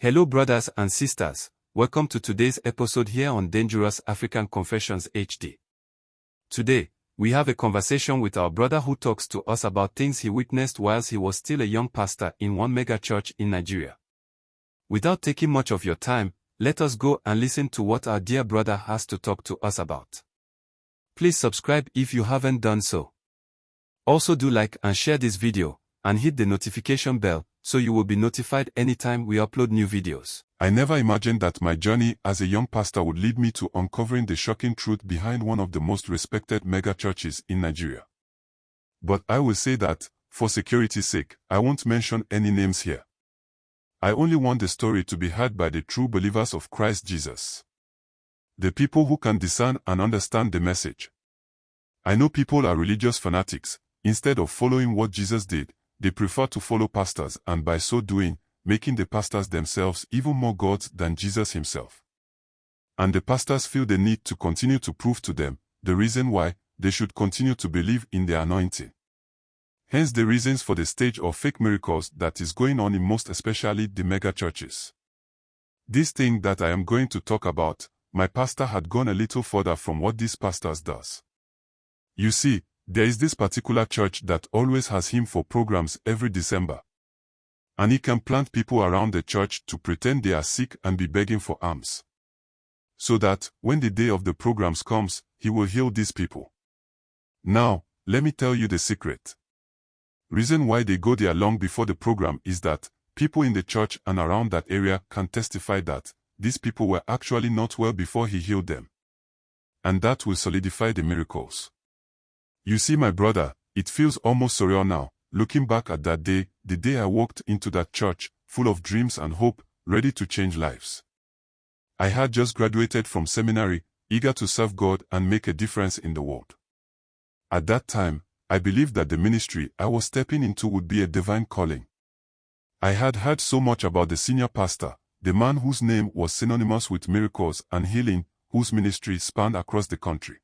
Hello brothers and sisters, welcome to today's episode here on Dangerous African Confessions HD. Today, we have a conversation with our brother who talks to us about things he witnessed whilst he was still a young pastor in one mega church in Nigeria. Without taking much of your time, let us go and listen to what our dear brother has to talk to us about. Please subscribe if you haven't done so. Also do like and share this video, and hit the notification bell, so you will be notified anytime we upload new videos. I never imagined that my journey as a young pastor would lead me to uncovering the shocking truth behind one of the most respected mega churches in Nigeria. But I will say that, for security's sake, I won't mention any names here. I only want the story to be heard by the true believers of Christ Jesus. The people who can discern and understand the message. I know people are religious fanatics. Instead of following what Jesus did, they prefer to follow pastors and by so doing, making the pastors themselves even more gods than Jesus himself. And the pastors feel the need to continue to prove to them the reason why they should continue to believe in the anointing. Hence the reasons for the stage of fake miracles that is going on in most especially the mega churches. This thing that I am going to talk about, my pastor had gone a little further from what these pastors does. You see, there is this particular church that always has hymn for programs every December. And he can plant people around the church to pretend they are sick and be begging for alms. So that, when the day of the programs comes, he will heal these people. Now, let me tell you the secret. Reason why they go there long before the program is that, people in the church and around that area can testify that, these people were actually not well before he healed them. And that will solidify the miracles. You see my brother, it feels almost surreal now, looking back at that day, the day I walked into that church, full of dreams and hope, ready to change lives. I had just graduated from seminary, eager to serve God and make a difference in the world. At that time, I believed that the ministry I was stepping into would be a divine calling. I had heard so much about the senior pastor, the man whose name was synonymous with miracles and healing, whose ministry spanned across the country.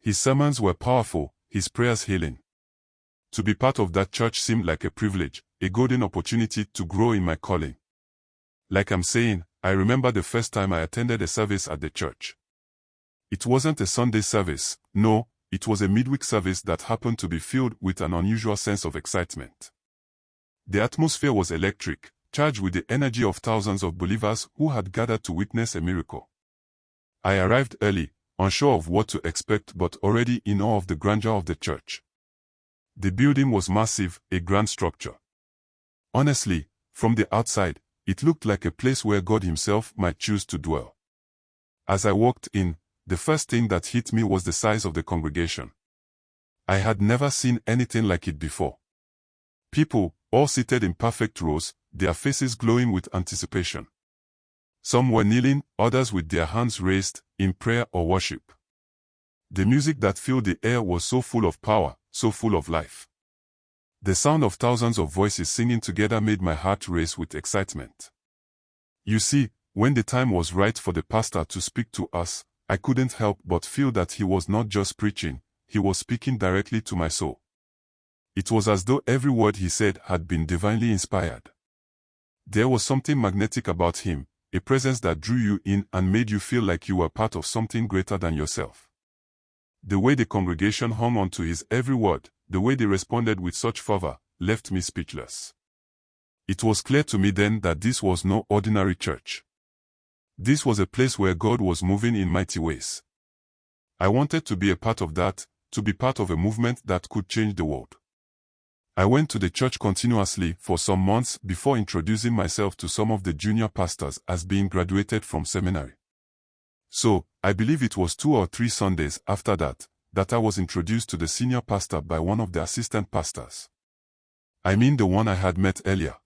His sermons were powerful, his prayers healing. To be part of that church seemed like a privilege, a golden opportunity to grow in my calling. Like I'm saying, I remember the first time I attended a service at the church. It wasn't a Sunday service, no, it was a midweek service that happened to be filled with an unusual sense of excitement. The atmosphere was electric, charged with the energy of thousands of believers who had gathered to witness a miracle. I arrived early, unsure of what to expect but already in awe of the grandeur of the church. The building was massive, a grand structure. Honestly, from the outside, it looked like a place where God himself might choose to dwell. As I walked in, the first thing that hit me was the size of the congregation. I had never seen anything like it before. People, all seated in perfect rows, their faces glowing with anticipation. Some were kneeling, others with their hands raised, in prayer or worship. The music that filled the air was so full of power, so full of life. The sound of thousands of voices singing together made my heart race with excitement. You see, when the time was right for the pastor to speak to us, I couldn't help but feel that he was not just preaching, he was speaking directly to my soul. It was as though every word he said had been divinely inspired. There was something magnetic about him, a presence that drew you in and made you feel like you were part of something greater than yourself. The way the congregation hung on to his every word, the way they responded with such fervor, left me speechless. It was clear to me then that this was no ordinary church. This was a place where God was moving in mighty ways. I wanted to be a part of that, to be part of a movement that could change the world. I went to the church continuously for some months before introducing myself to some of the junior pastors as being graduated from seminary. So, I believe it was 2 or 3 Sundays after that I was introduced to the senior pastor by one of the assistant pastors. I mean the one I had met earlier.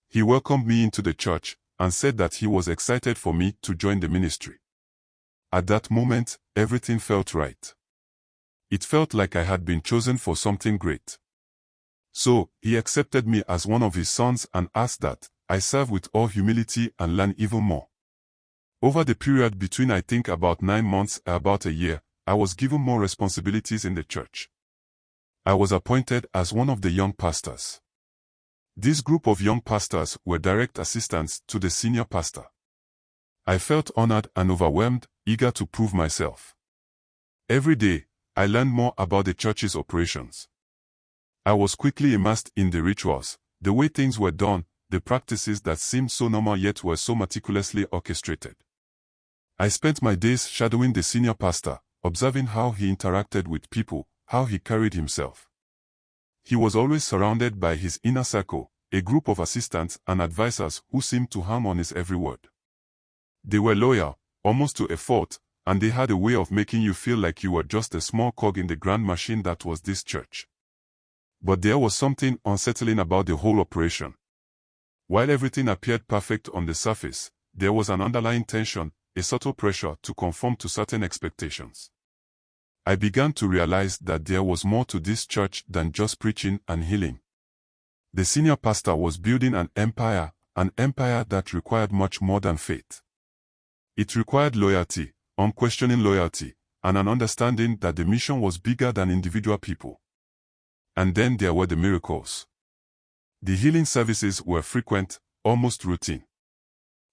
He welcomed me into the church and said that he was excited for me to join the ministry. At that moment, everything felt right. It felt like I had been chosen for something great. So, he accepted me as one of his sons and asked that I serve with all humility and learn even more. Over the period between I think about 9 months and about a year, I was given more responsibilities in the church. I was appointed as one of the young pastors. This group of young pastors were direct assistants to the senior pastor. I felt honored and overwhelmed, eager to prove myself. Every day, I learned more about the church's operations. I was quickly immersed in the rituals, the way things were done, the practices that seemed so normal yet were so meticulously orchestrated. I spent my days shadowing the senior pastor, observing how he interacted with people, how he carried himself. He was always surrounded by his inner circle, a group of assistants and advisors who seemed to hang on his every word. They were loyal, almost to a fault, and they had a way of making you feel like you were just a small cog in the grand machine that was this church. But there was something unsettling about the whole operation. While everything appeared perfect on the surface, there was an underlying tension, a subtle pressure to conform to certain expectations. I began to realize that there was more to this church than just preaching and healing. The senior pastor was building an empire that required much more than faith. It required loyalty, unquestioning loyalty, and an understanding that the mission was bigger than individual people. And then there were the miracles. The healing services were frequent, almost routine.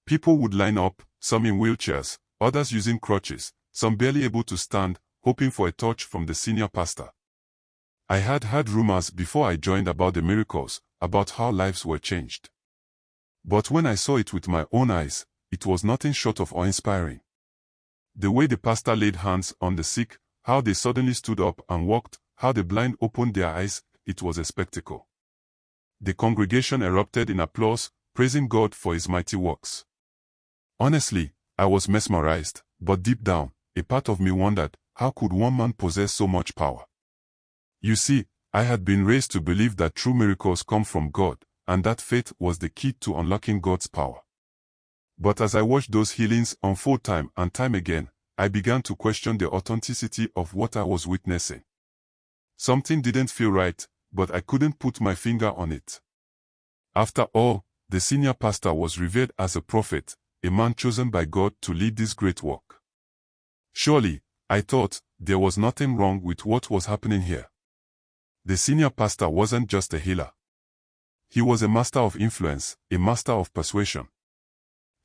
People would line up, some in wheelchairs, others using crutches, some barely able to stand, hoping for a touch from the senior pastor. I had heard rumors before I joined about the miracles, about how lives were changed. But when I saw it with my own eyes, it was nothing short of awe-inspiring. The way the pastor laid hands on the sick, how they suddenly stood up and walked, how the blind opened their eyes, it was a spectacle. The congregation erupted in applause, praising God for his mighty works. Honestly, I was mesmerized, but deep down, a part of me wondered, how could one man possess so much power? You see, I had been raised to believe that true miracles come from God, and that faith was the key to unlocking God's power. But as I watched those healings unfold time and time again, I began to question the authenticity of what I was witnessing. Something didn't feel right, but I couldn't put my finger on it. After all, the senior pastor was revered as a prophet, a man chosen by God to lead this great work. Surely, I thought, there was nothing wrong with what was happening here. The senior pastor wasn't just a healer. He was a master of influence, a master of persuasion.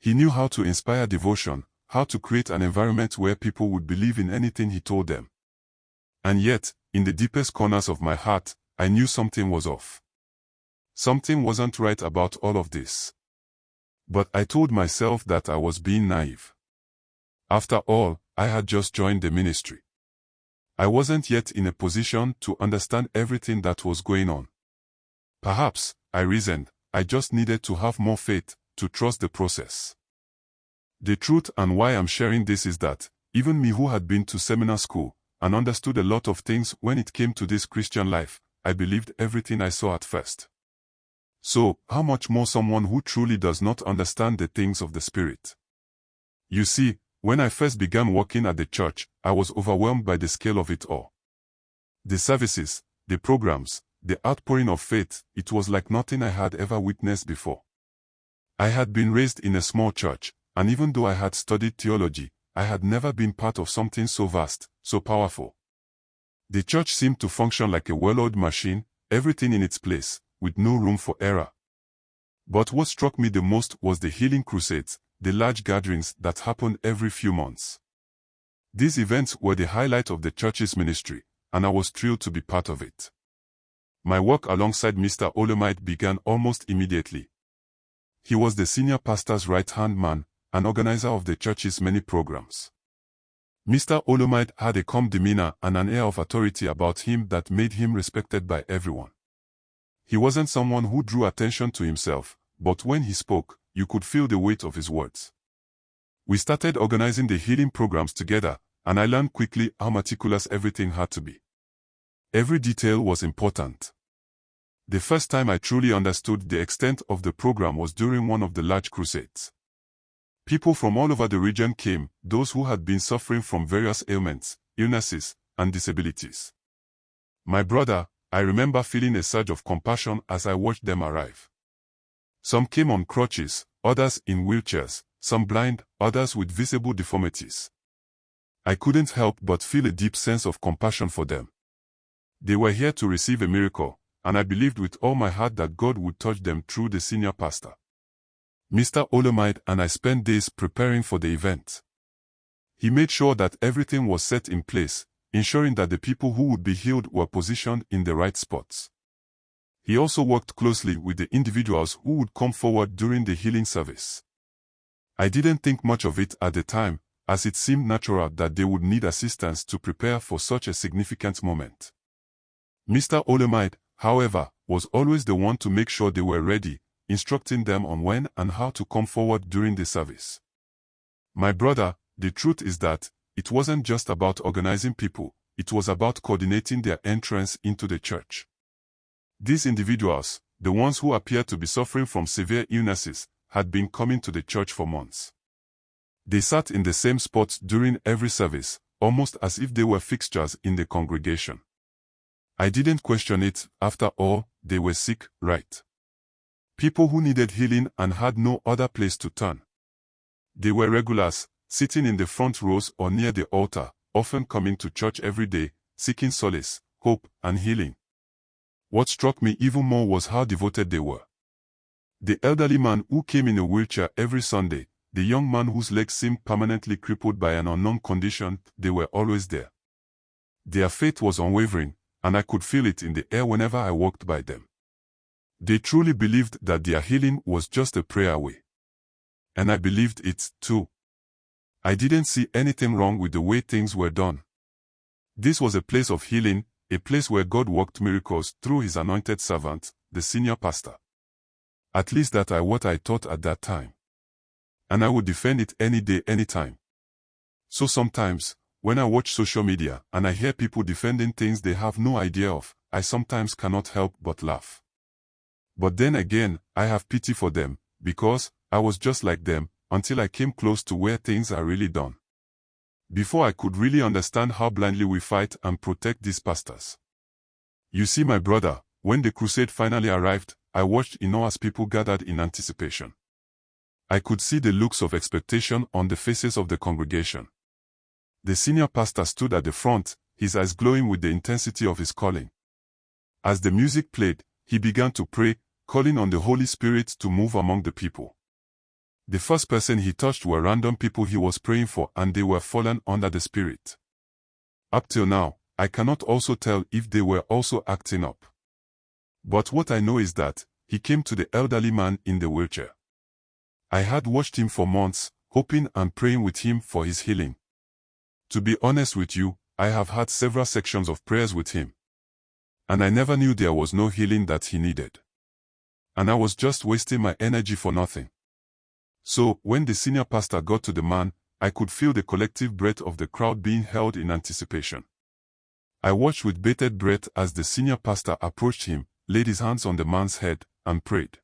He knew how to inspire devotion, how to create an environment where people would believe in anything he told them. And yet, in the deepest corners of my heart, I knew something was off. Something wasn't right about all of this. But I told myself that I was being naive. After all, I had just joined the ministry. I wasn't yet in a position to understand everything that was going on. Perhaps, I reasoned, I just needed to have more faith, to trust the process. The truth and why I'm sharing this is that, even me who had been to seminar school, and understood a lot of things when it came to this Christian life, I believed everything I saw at first. So, how much more someone who truly does not understand the things of the Spirit? You see, when I first began working at the church, I was overwhelmed by the scale of it all. The services, the programs, the outpouring of faith, it was like nothing I had ever witnessed before. I had been raised in a small church, and even though I had studied theology, I had never been part of something so vast, so powerful. The church seemed to function like a well-oiled machine, everything in its place, with no room for error. But what struck me the most was the healing crusades, the large gatherings that happened every few months. These events were the highlight of the church's ministry, and I was thrilled to be part of it. My work alongside Mr. Olomide began almost immediately. He was the senior pastor's right-hand man, an organizer of the church's many programs. Mr. Olomide had a calm demeanor and an air of authority about him that made him respected by everyone. He wasn't someone who drew attention to himself, but when he spoke, you could feel the weight of his words. We started organizing the healing programs together, and I learned quickly how meticulous everything had to be. Every detail was important. The first time I truly understood the extent of the program was during one of the large crusades. People from all over the region came, those who had been suffering from various ailments, illnesses, and disabilities. My brother, I remember feeling a surge of compassion as I watched them arrive. Some came on crutches, others in wheelchairs, some blind, others with visible deformities. I couldn't help but feel a deep sense of compassion for them. They were here to receive a miracle, and I believed with all my heart that God would touch them through the senior pastor, Mr. Olamide, and I spent days preparing for the event. He made sure that everything was set in place, ensuring that the people who would be healed were positioned in the right spots. He also worked closely with the individuals who would come forward during the healing service. I didn't think much of it at the time, as it seemed natural that they would need assistance to prepare for such a significant moment. Mr. Olamide, however, was always the one to make sure they were ready, instructing them on when and how to come forward during the service. My brother, the truth is that it wasn't just about organizing people, it was about coordinating their entrance into the church. These individuals, the ones who appeared to be suffering from severe illnesses, had been coming to the church for months. They sat in the same spots during every service, almost as if they were fixtures in the congregation. I didn't question it. After all, they were sick, right? People who needed healing and had no other place to turn. They were regulars, sitting in the front rows or near the altar, often coming to church every day, seeking solace, hope, and healing. What struck me even more was how devoted they were. The elderly man who came in a wheelchair every Sunday, the young man whose legs seemed permanently crippled by an unknown condition, they were always there. Their faith was unwavering, and I could feel it in the air whenever I walked by them. They truly believed that their healing was just a prayer away. And I believed it, too. I didn't see anything wrong with the way things were done. This was a place of healing, a place where God worked miracles through his anointed servant, the senior pastor. At least that is what I thought at that time. And I would defend it any day, anytime. So sometimes, when I watch social media and I hear people defending things they have no idea of, I sometimes cannot help but laugh. But then again, I have pity for them, because I was just like them, until I came close to where things are really done. Before I could really understand how blindly we fight and protect these pastors. You see, my brother, when the crusade finally arrived, I watched in awe as people gathered in anticipation. I could see the looks of expectation on the faces of the congregation. The senior pastor stood at the front, his eyes glowing with the intensity of his calling. As the music played, he began to pray, calling on the Holy Spirit to move among the people. The first person he touched were random people he was praying for, and they were fallen under the Spirit. Up till now, I cannot also tell if they were also acting up. But what I know is that he came to the elderly man in the wheelchair. I had watched him for months, hoping and praying with him for his healing. To be honest with you, I have had several sections of prayers with him. And I never knew there was no healing that he needed. And I was just wasting my energy for nothing. So, when the senior pastor got to the man, I could feel the collective breath of the crowd being held in anticipation. I watched with bated breath as the senior pastor approached him, laid his hands on the man's head, and prayed.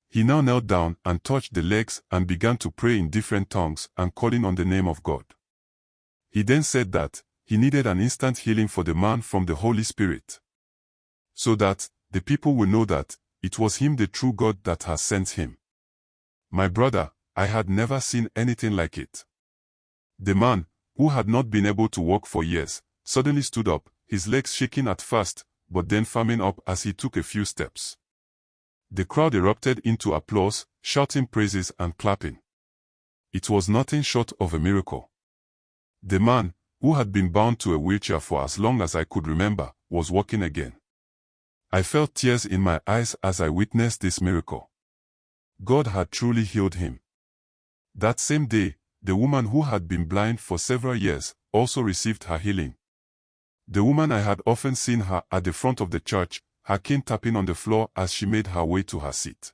He now knelt down and touched the legs and began to pray in different tongues and calling on the name of God. He then said that he needed an instant healing for the man from the Holy Spirit, so that the people will know that it was him, the true God, that has sent him. My brother, I had never seen anything like it. The man, who had not been able to walk for years, suddenly stood up, his legs shaking at first, but then firming up as he took a few steps. The crowd erupted into applause, shouting praises and clapping. It was nothing short of a miracle. The man, who had been bound to a wheelchair for as long as I could remember, was walking again. I felt tears in my eyes as I witnessed this miracle. God had truly healed him. That same day, the woman who had been blind for several years also received her healing. The woman, I had often seen her at the front of the church, her cane tapping on the floor as she made her way to her seat.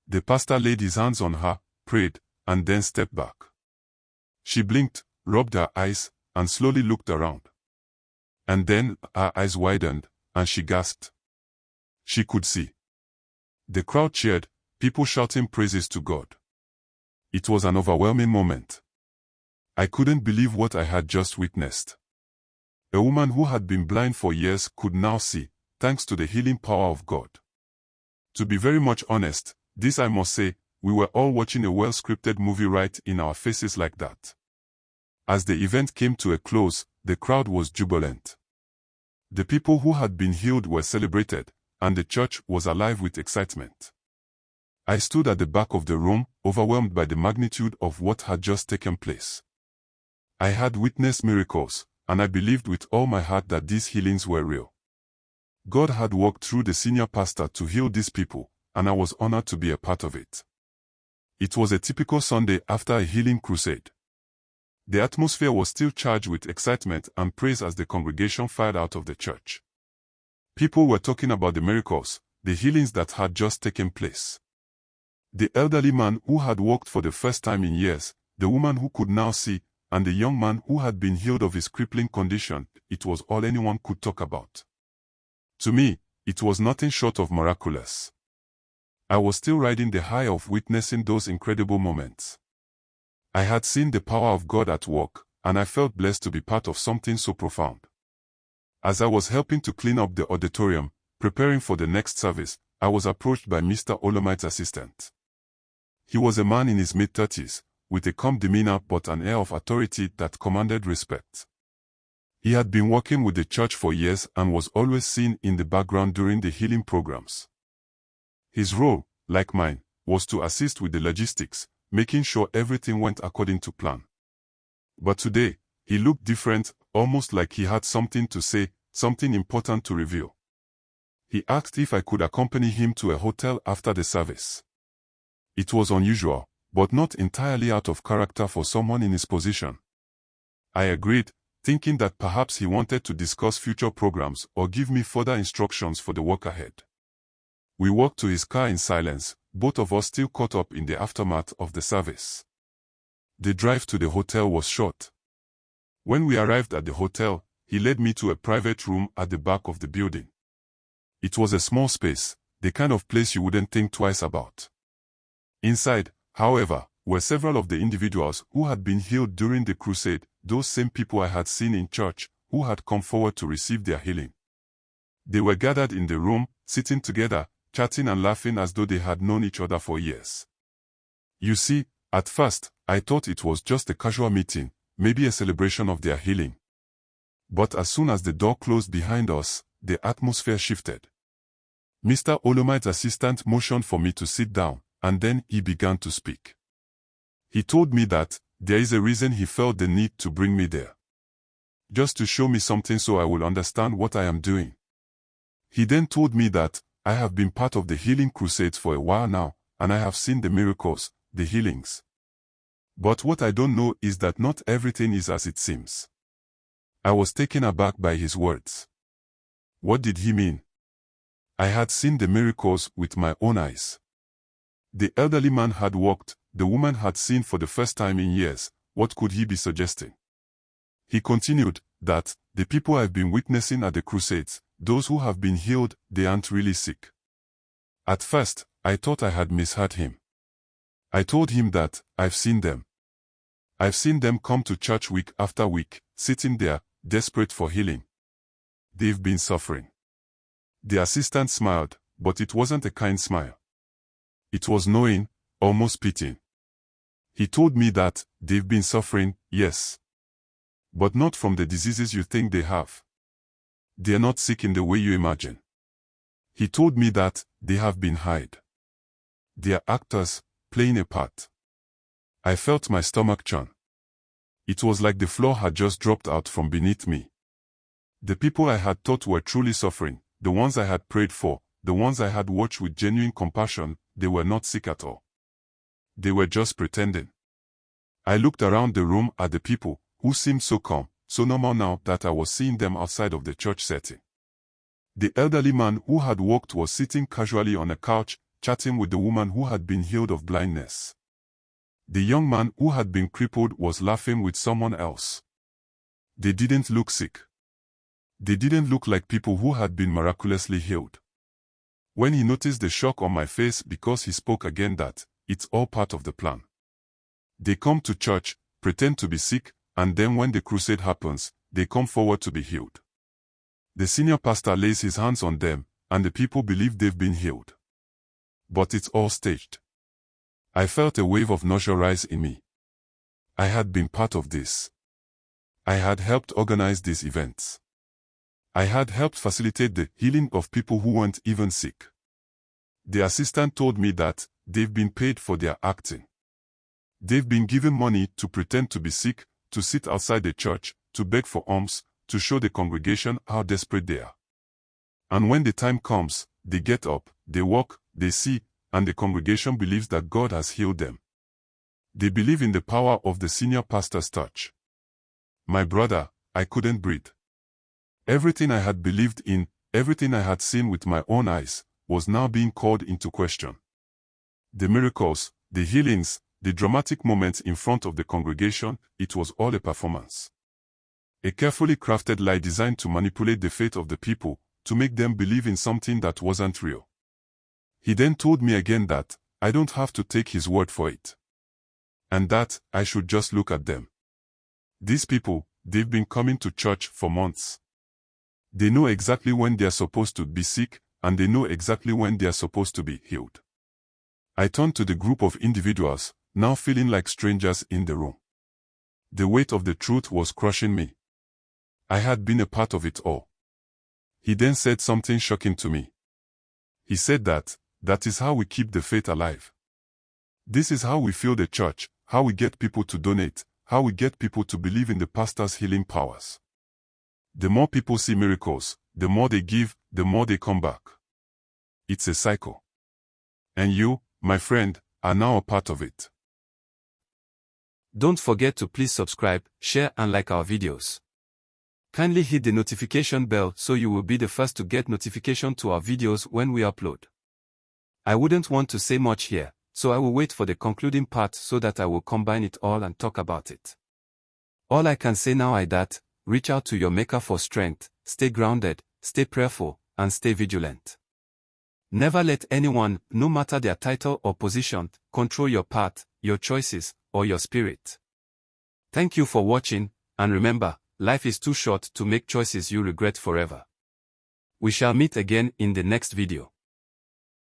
The pastor laid his hands on her, prayed, and then stepped back. She blinked, rubbed her eyes, and slowly looked around. And then her eyes widened, and she gasped. She could see. The crowd cheered, people shouting praises to God. It was an overwhelming moment. I couldn't believe what I had just witnessed. A woman who had been blind for years could now see, thanks to the healing power of God. To be very much honest, this I must say, we were all watching a well-scripted movie right in our faces like that. As the event came to a close, the crowd was jubilant. The people who had been healed were celebrated, and the church was alive with excitement. I stood at the back of the room, overwhelmed by the magnitude of what had just taken place. I had witnessed miracles, and I believed with all my heart that these healings were real. God had walked through the senior pastor to heal these people, and I was honored to be a part of it. It was a typical Sunday after a healing crusade. The atmosphere was still charged with excitement and praise as the congregation filed out of the church. People were talking about the miracles, the healings that had just taken place. The elderly man who had walked for the first time in years, the woman who could now see, and the young man who had been healed of his crippling condition, it was all anyone could talk about. To me, it was nothing short of miraculous. I was still riding the high of witnessing those incredible moments. I had seen the power of God at work, and I felt blessed to be part of something so profound. As I was helping to clean up the auditorium, preparing for the next service, I was approached by Mr. Olomite's assistant. He was a man in his mid-30s, with a calm demeanor but an air of authority that commanded respect. He had been working with the church for years and was always seen in the background during the healing programs. His role, like mine, was to assist with the logistics, making sure everything went according to plan. But today, he looked different, almost like he had something to say, something important to reveal. He asked if I could accompany him to a hotel after the service. It was unusual, but not entirely out of character for someone in his position. I agreed, thinking that perhaps he wanted to discuss future programs or give me further instructions for the work ahead. We walked to his car in silence, both of us still caught up in the aftermath of the service. The drive to the hotel was short. When we arrived at the hotel, he led me to a private room at the back of the building. It was a small space, the kind of place you wouldn't think twice about. Inside, however, were several of the individuals who had been healed during the crusade, those same people I had seen in church, who had come forward to receive their healing. They were gathered in the room, sitting together, chatting and laughing as though they had known each other for years. You see, at first, I thought it was just a casual meeting, maybe a celebration of their healing. But as soon as the door closed behind us, the atmosphere shifted. Mr. Olomite's assistant motioned for me to sit down, and then he began to speak. He told me that there is a reason he felt the need to bring me there. Just to show me something so I will understand what I am doing. He then told me that I have been part of the healing crusades for a while now, and I have seen the miracles, the healings. But what I don't know is that not everything is as it seems. I was taken aback by his words. What did he mean? I had seen the miracles with my own eyes. The elderly man had walked, the woman had seen for the first time in years. What could he be suggesting? He continued that the people I've been witnessing at the crusades, those who have been healed, they aren't really sick. At first, I thought I had misheard him. I told him that I've seen them. I've seen them come to church week after week, sitting there, desperate for healing. They've been suffering. The assistant smiled, but it wasn't a kind smile. It was knowing, almost pitying. He told me that they've been suffering, yes. But not from the diseases you think they have. They're not sick in the way you imagine. He told me that they have been hired. They are actors, playing a part. I felt my stomach churn. It was like the floor had just dropped out from beneath me. The people I had thought were truly suffering, the ones I had prayed for, the ones I had watched with genuine compassion, they were not sick at all. They were just pretending. I looked around the room at the people, who seemed so calm, so normal now that I was seeing them outside of the church setting. The elderly man who had walked was sitting casually on a couch, chatting with the woman who had been healed of blindness. The young man who had been crippled was laughing with someone else. They didn't look sick. They didn't look like people who had been miraculously healed. When he noticed the shock on my face because he spoke again that, it's all part of the plan. They come to church, pretend to be sick, and then when the crusade happens, they come forward to be healed. The senior pastor lays his hands on them, and the people believe they've been healed. But it's all staged. I felt a wave of nausea rise in me. I had been part of this. I had helped organize these events. I had helped facilitate the healing of people who weren't even sick. The assistant told me that they've been paid for their acting. They've been given money to pretend to be sick, to sit outside the church, to beg for alms, to show the congregation how desperate they are. And when the time comes, they get up, they walk, they see, and the congregation believes that God has healed them. They believe in the power of the senior pastor's touch. My brother, I couldn't breathe. Everything I had believed in, everything I had seen with my own eyes, was now being called into question. The miracles, the healings, the dramatic moments in front of the congregation, it was all a performance. A carefully crafted lie designed to manipulate the faith of the people, to make them believe in something that wasn't real. He then told me again that I don't have to take his word for it. And that I should just look at them. These people, they've been coming to church for months. They know exactly when they're supposed to be sick, and they know exactly when they're supposed to be healed. I turned to the group of individuals, now feeling like strangers in the room. The weight of the truth was crushing me. I had been a part of it all. He then said something shocking to me. He said that is how we keep the faith alive. This is how we fill the church, how we get people to donate, how we get people to believe in the pastor's healing powers. The more people see miracles, the more they give, the more they come back. It's a cycle. And you, my friend, are now a part of it. Don't forget to please subscribe, share and like our videos. Kindly hit the notification bell so you will be the first to get notification to our videos when we upload. I wouldn't want to say much here, so I will wait for the concluding part so that I will combine it all and talk about it. All I can say now is that, reach out to your Maker for strength, stay grounded, stay prayerful, and stay vigilant. Never let anyone, no matter their title or position, control your path, your choices, or your spirit. Thank you for watching, and remember, life is too short to make choices you regret forever. We shall meet again in the next video.